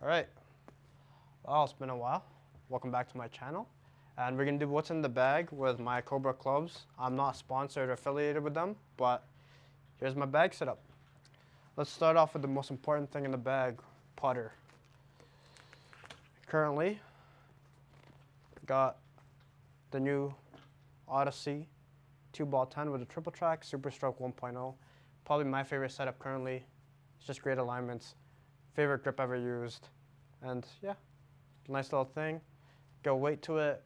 Alright, well, it's been a while. Welcome back to my channel. And we're going to do what's in the bag with my Cobra clubs. I'm not sponsored or affiliated with them, but here's my bag setup. Let's start off with the most important thing in the bag, putter. Currently, got the new Odyssey 2-ball 10 with a triple track, Super Stroke 1.0. Probably my favorite setup currently. It's just great alignments. Favorite grip ever used. And yeah, nice little thing. Go weight to it.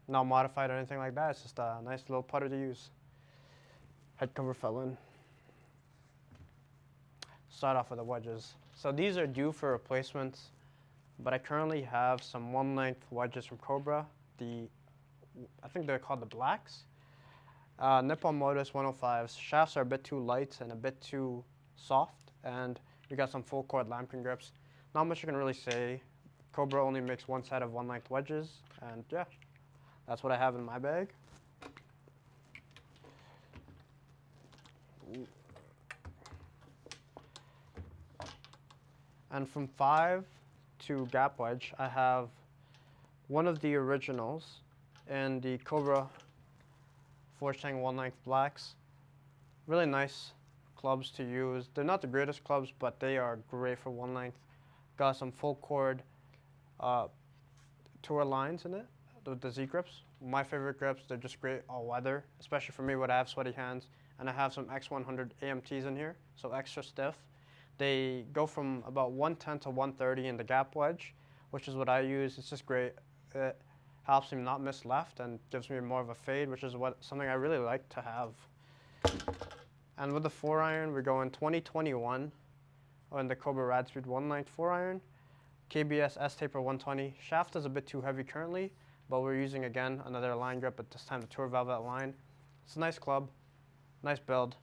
Not modified or anything like that. It's just a nice little putter to use. Head cover fell in. Start off with the wedges. So these are due for replacements, but I currently have some 1-length wedges from Cobra. I think they're called the blacks. Nippon Modus 105s. Shafts are a bit too light and a bit too soft, and we got some full chord lambkin grips. Not much you can really say. Cobra only makes one set of 1-length wedges, and yeah, that's what I have in my bag. And from 5 to gap wedge, I have one of the originals in the Cobra Forge Tang 1-length blacks. Really nice clubs to use. They're not the greatest clubs, but they are great for 1-length. Got some full chord tour lines in it with the Z grips. My favorite grips. They're just great all weather, especially for me when I have sweaty hands. And I have some X100 AMTs in here, so extra stiff. They go from about 110 to 130 in the gap wedge, which is what I use. It's just great. It helps me not miss left and gives me more of a fade, which is something I really like to have. And with the 4-iron, we're going 2021 on the Cobra Radspeed 1-length 4-iron. KBS S-Taper 120. Shaft is a bit too heavy currently, but we're using, again, another line grip, but this time the Tour Velvet line. It's a nice club, nice build,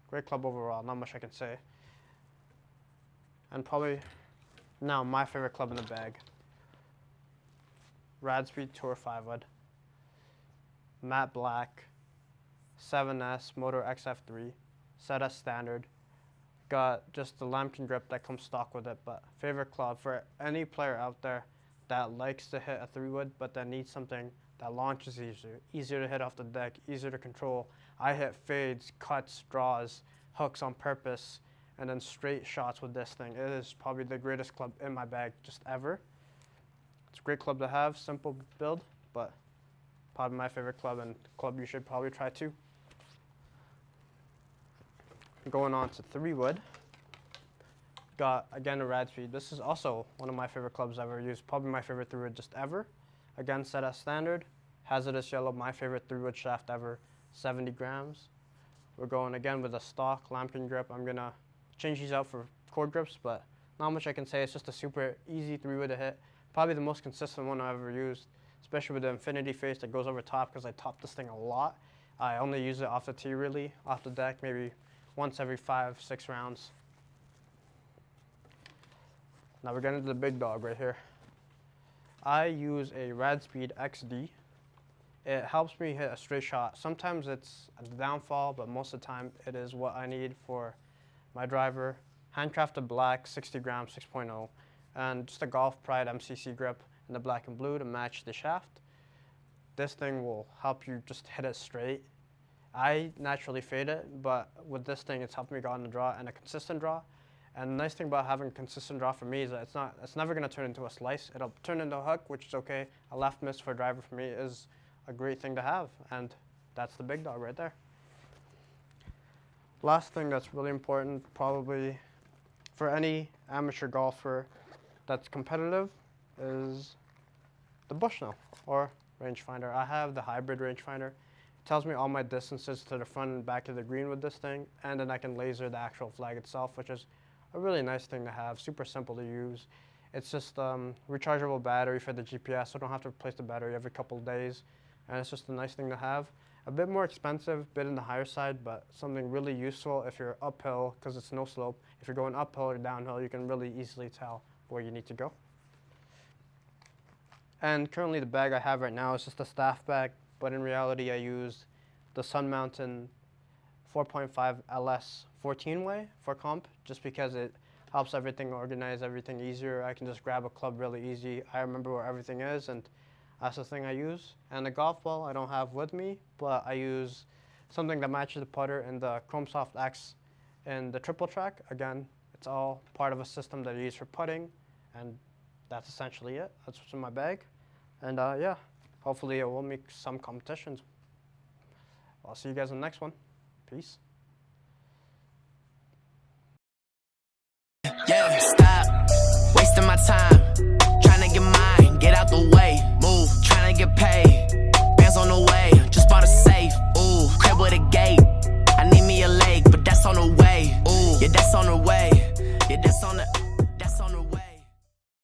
great club overall, not much I can say. And probably now my favorite club in the bag, Radspeed Tour 5-wood. Matte black, 7S Motor XF3, set as standard. Got just the lambkin grip that comes stock with it, but favorite club for any player out there that likes to hit a 3-wood, but that needs something that launches easier to hit off the deck, easier to control. I hit fades, cuts, draws, hooks on purpose, and then straight shots with this thing. It is probably the greatest club in my bag just ever. It's a great club to have, simple build, but probably my favorite club, and club you should probably try too. Going on to 3-wood, got again a Radspeed. This is also one of my favorite clubs I've ever used, probably my favorite 3-wood just ever. Again, set as standard. Hzrdus yellow, my favorite 3-wood shaft ever, 70 grams. We're going again with a stock lambkin grip. I'm gonna change these out for cord grips, but not much I can say. It's just a super easy 3-wood to hit. Probably the most consistent one I've ever used, especially with the infinity face that goes over top, because I top this thing a lot. I only use it off the tee, really, off the deck, maybe once every 5-6 rounds. Now we're getting to the big dog right here. I use a Radspeed XD. It helps me hit a straight shot. Sometimes it's a downfall, but most of the time it is what I need for my driver. Handcrafted black, 60 grams, 6.0, and just a Golf Pride MCC grip in the black and blue to match the shaft. This thing will help you just hit it straight. I naturally fade it, but with this thing, it's helped me go on the draw and a consistent draw. And the nice thing about having a consistent draw for me is that it's never going to turn into a slice. It'll turn into a hook, which is okay. A left miss for a driver for me is a great thing to have, and that's the big dog right there. Last thing that's really important, probably for any amateur golfer that's competitive, is the Bushnell or rangefinder. I have the hybrid rangefinder. It tells me all my distances to the front and back of the green with this thing, and then I can laser the actual flag itself, which is a really nice thing to have, super simple to use. It's just rechargeable battery for the GPS, so I don't have to replace the battery every couple of days, and it's just a nice thing to have. A bit more expensive, a bit in the higher side, but something really useful if you're uphill, because it's no slope. If you're going uphill or downhill, you can really easily tell where you need to go. And currently the bag I have right now is just a staff bag. but in reality I use the Sun Mountain 4.5 LS 14-way for comp, just because it helps everything organize everything easier. I can just grab a club really easy. I remember where everything is, and that's the thing I use. And the golf ball I don't have with me, but I use something that matches the putter in the Chrome Soft X and the triple track. Again, it's all part of a system that I use for putting, and that's essentially it. That's what's in my bag. And yeah, hopefully it will make some competitions. I'll see you guys in the next one. Peace. Yeah, stop wasting my time.